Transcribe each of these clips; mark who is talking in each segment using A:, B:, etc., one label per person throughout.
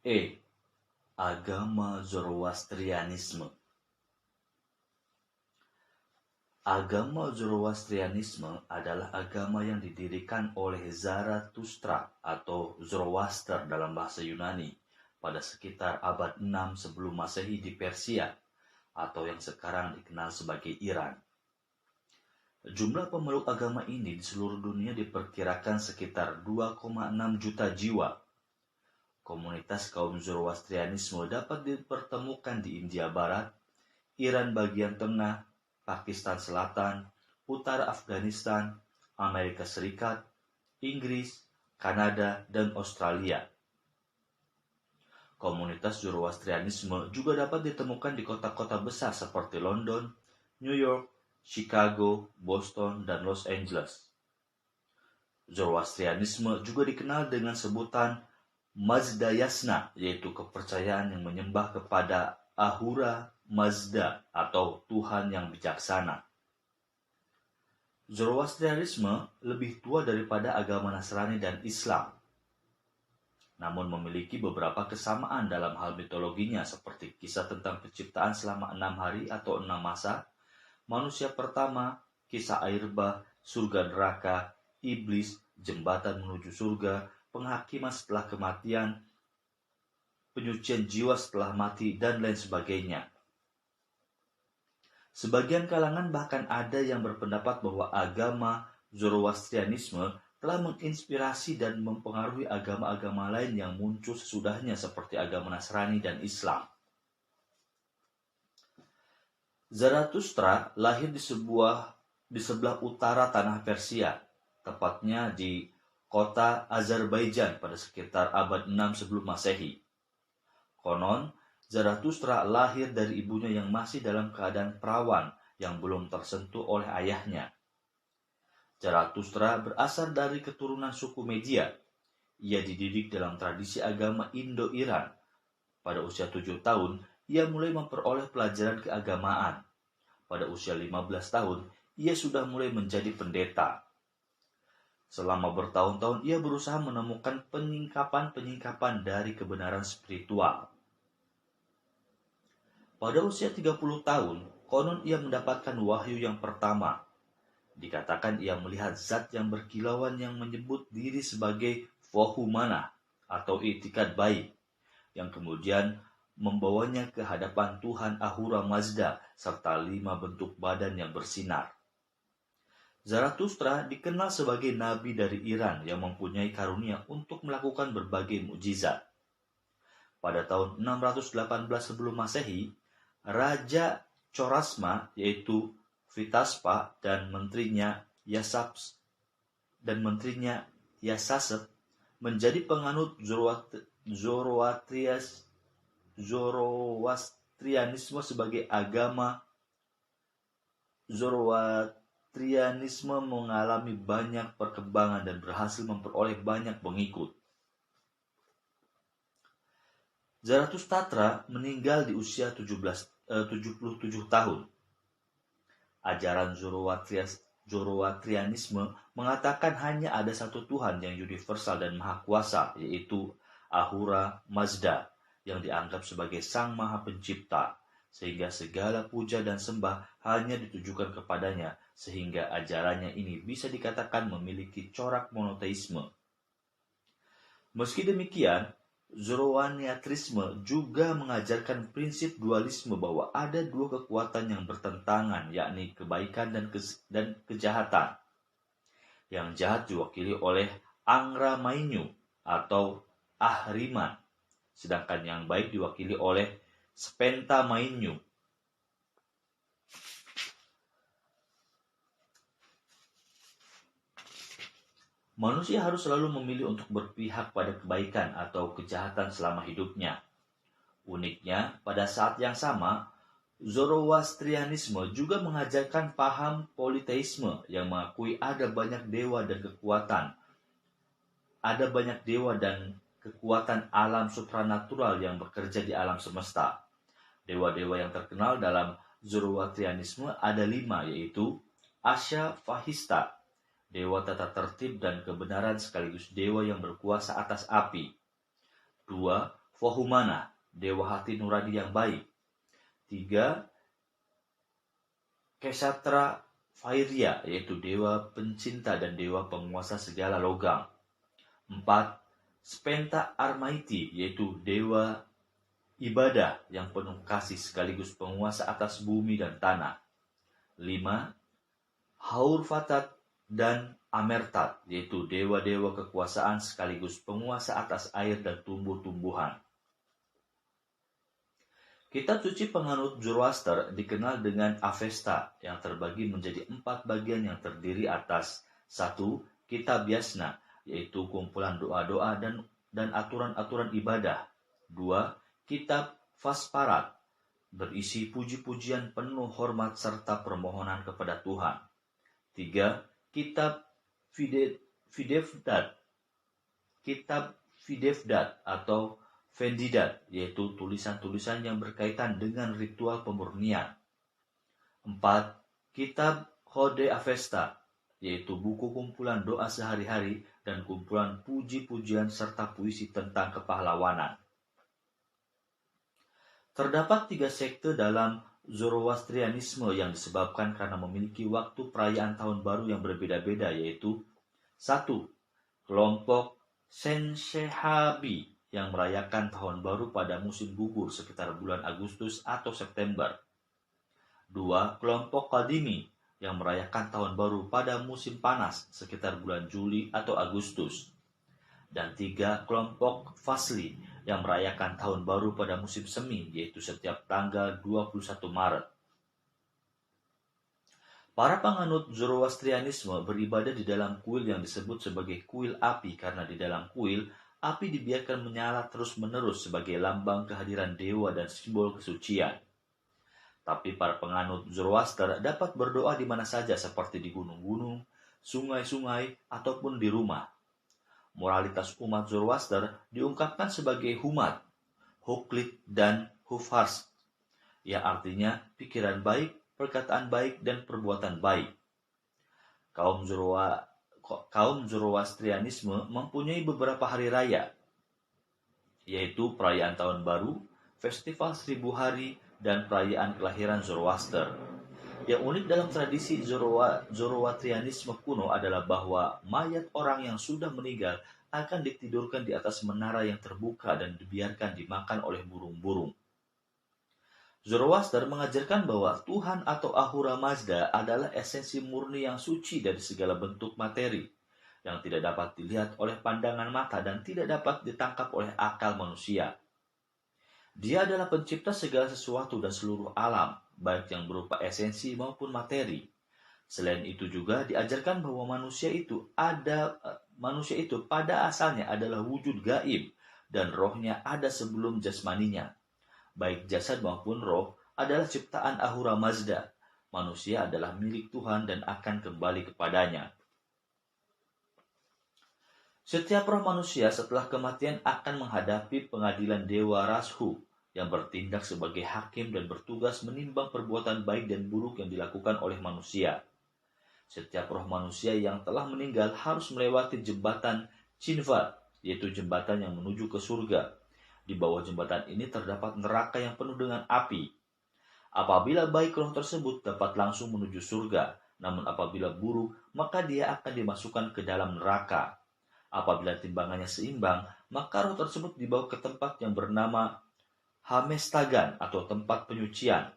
A: E. Agama Zoroastrianisme. Agama Zoroastrianisme adalah agama yang didirikan oleh Zarathustra atau Zoroaster dalam bahasa Yunani pada sekitar abad 6 sebelum Masehi di Persia atau yang sekarang dikenal sebagai Iran. Jumlah pemeluk agama ini di seluruh dunia diperkirakan sekitar 2,6 juta jiwa. Komunitas kaum Zoroastrianisme dapat dipertemukan di India Barat, Iran bagian tengah, Pakistan Selatan, utara Afghanistan, Amerika Serikat, Inggris, Kanada, dan Australia. Komunitas Zoroastrianisme juga dapat ditemukan di kota-kota besar seperti London, New York, Chicago, Boston, dan Los Angeles. Zoroastrianisme juga dikenal dengan sebutan Mazdayasna, yaitu kepercayaan yang menyembah kepada Ahura Mazda atau Tuhan yang bijaksana. Zoroastrianisme lebih tua daripada agama Nasrani dan Islam, namun memiliki beberapa kesamaan dalam hal mitologinya seperti kisah tentang penciptaan selama 6 hari atau 6 masa, manusia pertama, kisah air bah, surga neraka, iblis, jembatan menuju surga, penghakiman setelah kematian, penyucian jiwa setelah mati, dan lain sebagainya. Sebagian kalangan bahkan ada yang berpendapat bahwa agama Zoroastrianisme telah menginspirasi dan mempengaruhi agama-agama lain yang muncul sesudahnya seperti agama Nasrani dan Islam. Zarathustra lahir di sebelah utara tanah Persia, tepatnya di kota Azerbaijan pada sekitar abad 6 sebelum Masehi. Konon, Zarathustra lahir dari ibunya yang masih dalam keadaan perawan yang belum tersentuh oleh ayahnya. Zarathustra berasal dari keturunan suku Media. Ia dididik dalam tradisi agama Indo-Iran. Pada usia 7 tahun, ia mulai memperoleh pelajaran keagamaan. Pada usia 15 tahun, ia sudah mulai menjadi pendeta. Selama bertahun-tahun, ia berusaha menemukan penyingkapan dari kebenaran spiritual. Pada usia 30 tahun, konon ia mendapatkan wahyu yang pertama. Dikatakan ia melihat zat yang berkilauan yang menyebut diri sebagai Vohumana atau itikat baik, yang kemudian membawanya ke hadapan Tuhan Ahura Mazda serta 5 bentuk badan yang bersinar. Zarathustra dikenal sebagai nabi dari Iran yang mempunyai karunia untuk melakukan berbagai mukjizat. Pada tahun 618 sebelum Masehi, Raja Chorasma yaitu Vitaspa dan menterinya Yasasep menjadi penganut Zoroastrianisme sebagai agama. Zoroastrianisme mengalami banyak perkembangan dan berhasil memperoleh banyak pengikut. Zarathustra meninggal di usia 77 tahun. Ajaran Zoroastrianisme mengatakan hanya ada satu Tuhan yang universal dan maha kuasa, yaitu Ahura Mazda, yang dianggap sebagai Sang Maha Pencipta, sehingga segala puja dan sembah hanya ditujukan kepadanya, sehingga ajarannya ini bisa dikatakan memiliki corak monoteisme. Meski demikian, Zoroastrianisme juga mengajarkan prinsip dualisme bahwa ada 2 kekuatan yang bertentangan, yakni kebaikan dan kejahatan. Yang jahat diwakili oleh Angra Mainyu atau Ahriman, sedangkan yang baik diwakili oleh Spenta Mainyu. Manusia harus selalu memilih untuk berpihak pada kebaikan atau kejahatan selama hidupnya. Uniknya, pada saat yang sama, Zoroastrianisme juga mengajarkan paham politeisme yang mengakui ada banyak dewa dan kekuatan. Ada banyak dewa dan kekuatan alam supranatural yang bekerja di alam semesta. Dewa-dewa yang terkenal dalam Zoroastrianisme ada 5, yaitu Asya Fahista, dewa tata tertib dan kebenaran sekaligus dewa yang berkuasa atas api. 2. Vahumana, dewa hati nurani yang baik. 3. Kesatra Vairya, yaitu dewa pencinta dan dewa penguasa segala logam. 4. Spenta Armaiti, yaitu dewa ibadah yang penuh kasih sekaligus penguasa atas bumi dan tanah. 5. Haurvatat dan Amertat, yaitu dewa-dewa kekuasaan sekaligus penguasa atas air dan tumbuh-tumbuhan. Kitab suci penganut Zoroaster dikenal dengan Avesta yang terbagi menjadi 4 bagian yang terdiri atas 1. Kitab Yasna, yaitu kumpulan doa-doa dan aturan-aturan ibadah. 2. Kitab Vasparat, berisi puji-pujian penuh hormat serta permohonan kepada Tuhan. 3. Kitab Videvdat, Kitab Videvdat atau Vendidat, yaitu tulisan-tulisan yang berkaitan dengan ritual pemurnian. 4. Kitab Hode Avesta, yaitu buku kumpulan doa sehari-hari dan kumpulan puji-pujian serta puisi tentang kepahlawanan. Terdapat 3 sekte dalam Zoroastrianisme yang disebabkan karena memiliki waktu perayaan tahun baru yang berbeda-beda, yaitu 1. Kelompok Senshehabi yang merayakan tahun baru pada musim gugur sekitar bulan Agustus atau September. 2. Kelompok Kadimi yang merayakan tahun baru pada musim panas sekitar bulan Juli atau Agustus. Dan 3. Kelompok Fasli yang merayakan tahun baru pada musim semi, yaitu setiap tanggal 21 Maret. Para penganut Zoroastrianisme beribadah di dalam kuil yang disebut sebagai kuil api karena di dalam kuil, api dibiarkan menyala terus-menerus sebagai lambang kehadiran dewa dan simbol kesucian. Tapi para penganut Zoroaster dapat berdoa di mana saja seperti di gunung-gunung, sungai-sungai, ataupun di rumah. Moralitas umat Zoroaster diungkapkan sebagai humat, huklit, dan hufars, yang artinya pikiran baik, perkataan baik, dan perbuatan baik. Kaum Zoroastrianisme mempunyai beberapa hari raya, yaitu perayaan tahun baru, festival 1000 hari, dan perayaan kelahiran Zoroaster. Yang unik dalam tradisi Zoroastrianisme kuno adalah bahwa mayat orang yang sudah meninggal akan ditidurkan di atas menara yang terbuka dan dibiarkan dimakan oleh burung-burung. Zoroaster mengajarkan bahwa Tuhan atau Ahura Mazda adalah esensi murni yang suci dari segala bentuk materi, yang tidak dapat dilihat oleh pandangan mata dan tidak dapat ditangkap oleh akal manusia. Dia adalah pencipta segala sesuatu dan seluruh alam, baik yang berupa esensi maupun materi. Selain itu juga diajarkan bahwa manusia itu pada asalnya adalah wujud gaib dan rohnya ada sebelum jasmaninya. Baik jasad maupun roh adalah ciptaan Ahura Mazda. Manusia adalah milik Tuhan dan akan kembali kepadanya. Setiap roh manusia setelah kematian akan menghadapi pengadilan Dewa Rashu yang bertindak sebagai hakim dan bertugas menimbang perbuatan baik dan buruk yang dilakukan oleh manusia. Setiap roh manusia yang telah meninggal harus melewati jembatan Cinva, yaitu jembatan yang menuju ke surga. Di bawah jembatan ini terdapat neraka yang penuh dengan api. Apabila baik roh tersebut dapat langsung menuju surga, namun apabila buruk, maka dia akan dimasukkan ke dalam neraka. Apabila timbangannya seimbang, maka roh tersebut dibawa ke tempat yang bernama Hamestagan atau tempat penyucian.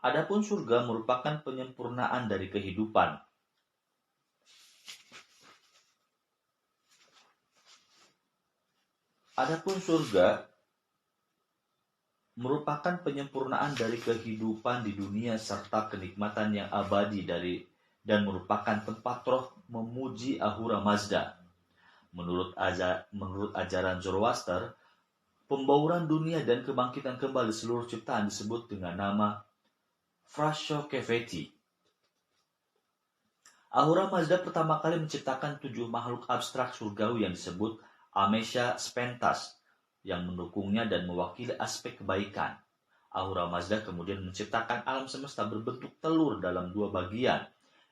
A: Adapun surga merupakan penyempurnaan dari kehidupan. Di dunia serta kenikmatan yang abadi dan merupakan tempat roh memuji Ahura Mazda. Menurut ajaran Zoroaster, pembauran dunia dan kebangkitan kembali seluruh ciptaan disebut dengan nama Frashokeveti. Ahura Mazda pertama kali menciptakan 7 makhluk abstrak surgawi yang disebut Amesha Spentas yang mendukungnya dan mewakili aspek kebaikan. Ahura Mazda kemudian menciptakan alam semesta berbentuk telur dalam 2 bagian,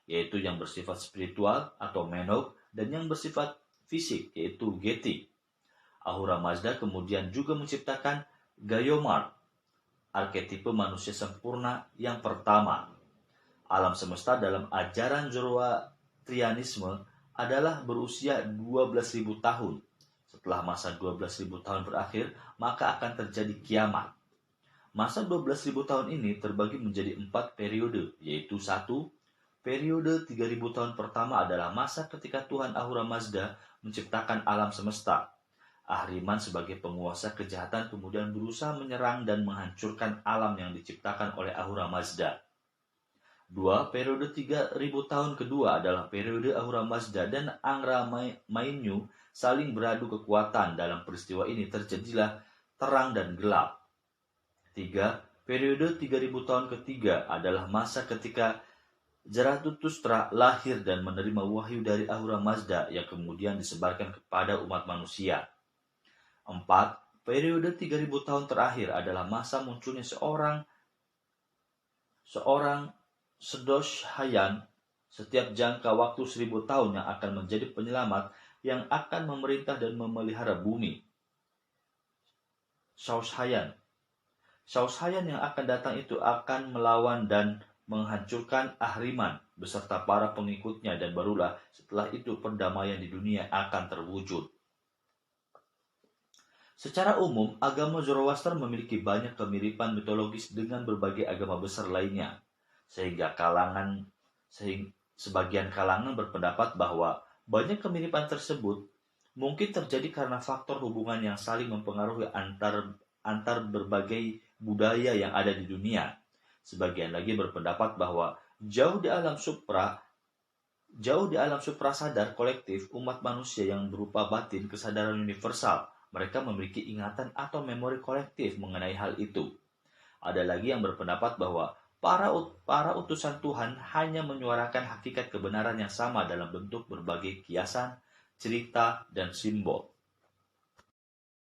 A: yaitu yang bersifat spiritual atau Menok dan yang bersifat fisik, yaitu Geti. Ahura Mazda kemudian juga menciptakan Gayomar, arketipe manusia sempurna yang pertama. Alam semesta dalam ajaran Zoroastrianisme adalah berusia 12.000 tahun. Setelah masa 12.000 tahun berakhir, maka akan terjadi kiamat. Masa 12.000 tahun ini terbagi menjadi 4 periode, yaitu 1. Periode 3.000 tahun pertama adalah masa ketika Tuhan Ahura Mazda menciptakan alam semesta. Ahriman sebagai penguasa kejahatan kemudian berusaha menyerang dan menghancurkan alam yang diciptakan oleh Ahura Mazda. 2. Periode 3.000 tahun kedua adalah periode Ahura Mazda dan Angra Mainyu saling beradu kekuatan. Dalam peristiwa ini terjadilah terang dan gelap. 3. Periode 3.000 tahun ketiga adalah masa ketika Zarathustra lahir dan menerima wahyu dari Ahura Mazda yang kemudian disebarkan kepada umat manusia. 4. Periode 3.000 tahun terakhir adalah masa munculnya seorang Sedoshayan setiap jangka waktu 1.000 tahun yang akan menjadi penyelamat yang akan memerintah dan memelihara bumi. Shaoshayan yang akan datang itu akan melawan dan menghancurkan Ahriman beserta para pengikutnya, dan barulah setelah itu perdamaian di dunia akan terwujud. Secara umum, agama Zoroaster memiliki banyak kemiripan mitologis dengan berbagai agama besar lainnya, sehingga sebagian kalangan berpendapat bahwa banyak kemiripan tersebut mungkin terjadi karena faktor hubungan yang saling mempengaruhi antar berbagai budaya yang ada di dunia. Sebagian lagi berpendapat bahwa jauh di alam supra sadar kolektif umat manusia yang berupa batin kesadaran universal, mereka memiliki ingatan atau memori kolektif mengenai hal itu. Ada lagi yang berpendapat bahwa para utusan Tuhan hanya menyuarakan hakikat kebenaran yang sama dalam bentuk berbagai kiasan, cerita, dan simbol.